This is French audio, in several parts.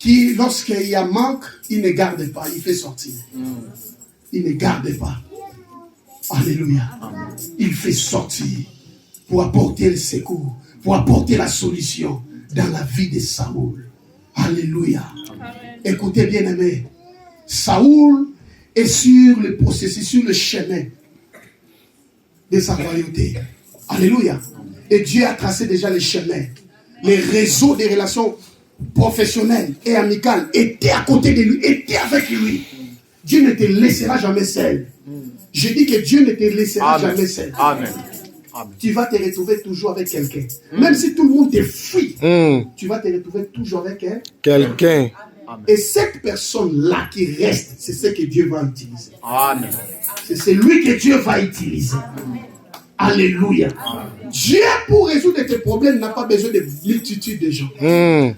qui, lorsqu'il y a manque, il ne garde pas, il fait sortir. Il ne garde pas. Alléluia. Il fait sortir pour apporter le secours, pour apporter la solution dans la vie de Saoul. Alléluia. Écoutez bien aimé, Saoul est sur le processus, sur le chemin de sa royauté. Alléluia. Et Dieu a tracé déjà les chemins. Les réseaux des relations professionnelles et amicales étaient à côté de lui, étaient avec lui. Dieu ne te laissera jamais seul. Je dis que Dieu ne te laissera jamais seul. Amen. Tu vas te retrouver toujours avec quelqu'un. Même si tout le monde te fuit, tu vas te retrouver toujours avec quelqu'un. Et cette personne-là qui reste, c'est ce que Dieu va utiliser. Amen. C'est celui que Dieu va utiliser. Alléluia. Dieu, pour résoudre tes problèmes, n'a pas besoin de multitude de gens.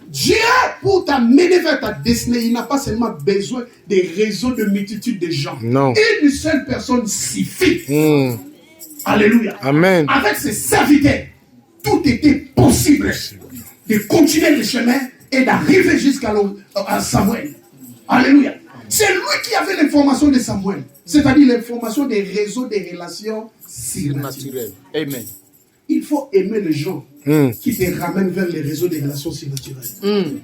Dieu, pour t'amener vers ta destinée, il n'a pas seulement besoin des réseaux de multitude de gens. Non. Une seule personne suffit. Alléluia. Amen. Avec ses serviteurs, tout était possible de continuer le chemin et d'arriver jusqu'à Samuel. Alléluia. C'est lui qui avait l'information de Samuel. C'est-à-dire l'information des réseaux des relations surnaturelles. Amen. Il faut aimer les gens qui te ramènent vers les réseaux des relations surnaturelles.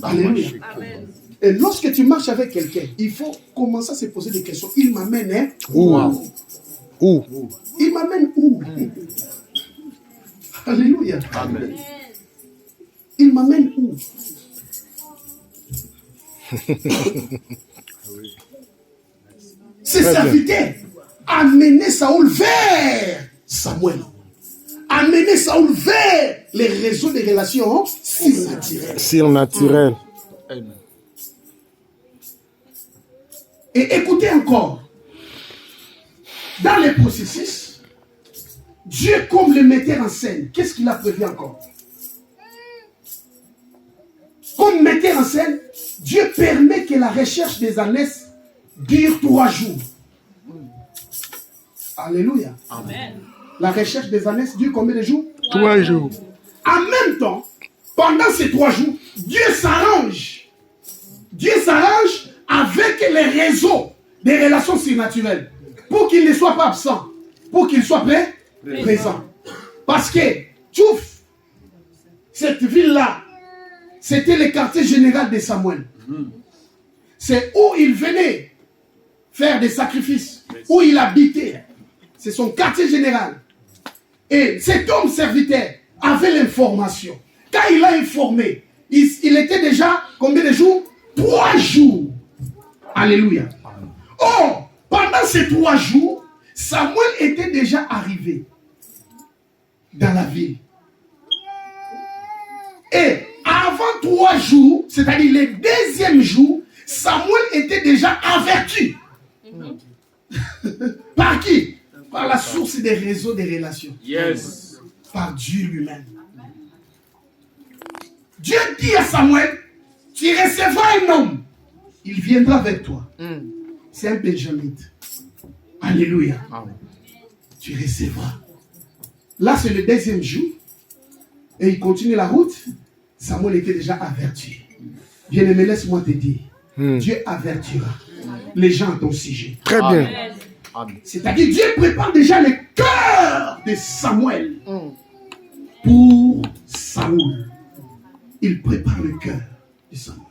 Alléluia. Et lorsque tu marches avec quelqu'un, il faut commencer à se poser des questions. Il m'amène où? Il m'amène où? Alléluia. Amen. Il m'amène où? Ses serviteurs amenaient Saoul vers Samuel. Amenaient Saoul vers les réseaux des relations surnaturelles. Amen. Et écoutez encore. Dans les processus, Dieu, comme le metteur en scène, qu'est-ce qu'il a prévu encore? Comme metteur en scène, Dieu permet que la recherche des ânesses dure 3 jours. Alléluia. Amen. La recherche des ânesses dure combien de jours? 3 jours. En même temps, pendant ces 3 jours, Dieu s'arrange. Dieu s'arrange avec les réseaux des relations surnaturelles pour qu'il ne soit pas absent, pour qu'il soit présent. Parce que, tchouf, cette ville-là, c'était le quartier général de Samuel. C'est où il venait faire des sacrifices, où il habitait. C'est son quartier général. Et cet homme serviteur avait l'information. Quand il a informé, il était déjà combien de jours? 3 jours. Alléluia. Oh, pendant ces 3 jours, Samuel était déjà arrivé dans la ville. Et avant 3 jours, c'est-à-dire le 2e jour, Samuel était déjà averti. Par qui? Par la source des réseaux des relations. Yes. Par Dieu lui-même. Dieu dit à Samuel, tu recevras un homme. Il viendra avec toi. C'est un benjamite. Alléluia. Amen. Tu recevras. Là, c'est le 2e jour. Et il continue la route. Samuel était déjà averti. Bien-aimé, laisse-moi te dire. Dieu avertira les gens à ton sujet. Très bien. Amen. C'est-à-dire Dieu prépare déjà le cœur de Samuel pour Saoul. Il prépare le cœur de Samuel.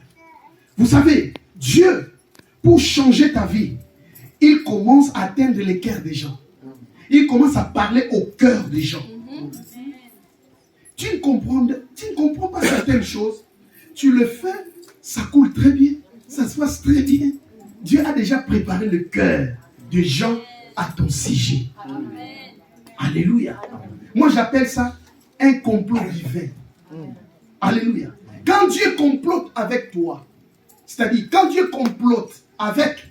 Vous savez, Dieu, pour changer ta vie, il commence à atteindre les cœurs des gens. Il commence à parler au cœur des gens. Tu ne comprends pas certaines choses. Tu le fais, ça coule très bien. Ça se passe très bien. Dieu a déjà préparé le cœur des gens à ton sujet. Alléluia. Moi, j'appelle ça un complot divin. Alléluia. Quand Dieu complote avec toi, c'est-à-dire quand Dieu complote avec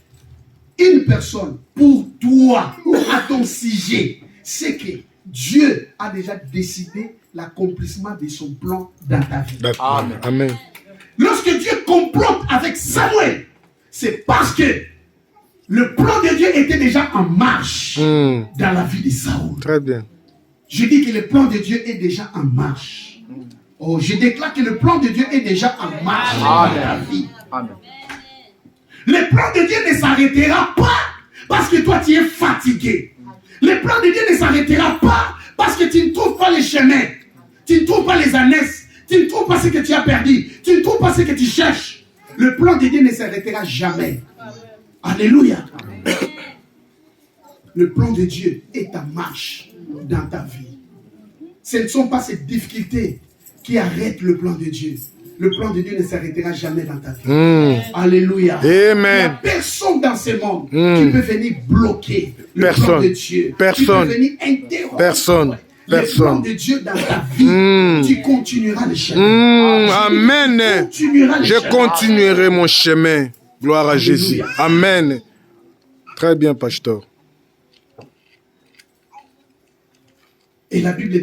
une personne pour toi ou à ton sujet, c'est que Dieu a déjà décidé l'accomplissement de son plan dans ta vie. Amen. Amen. Lorsque Dieu complote avec Samuel, c'est parce que le plan de Dieu était déjà en marche dans la vie de Saoul. Très bien. Je dis que le plan de Dieu est déjà en marche. Oh, je déclare que le plan de Dieu est déjà en marche dans ta vie. Amen. Le plan de Dieu ne s'arrêtera pas parce que toi tu es fatigué. Le plan de Dieu ne s'arrêtera pas parce que tu ne trouves pas les chemins. Tu ne trouves pas les annexes. Tu ne trouves pas ce que tu as perdu. Tu ne trouves pas ce que tu cherches. Le plan de Dieu ne s'arrêtera jamais. Alléluia. Le plan de Dieu est en marche dans ta vie. Ce ne sont pas ces difficultés qui arrêtent le plan de Dieu. Le plan de Dieu ne s'arrêtera jamais dans ta vie. Alléluia. Amen. Il n'y a personne dans ce monde qui peut venir bloquer le plan de Dieu. Personne. Qui peut venir interrompre Personne. le plan de Dieu dans ta vie. Tu continueras le chemin. Amen. Je continuerai mon chemin. Gloire à Jésus. Amen. Très bien, pasteur. Et la Bible dit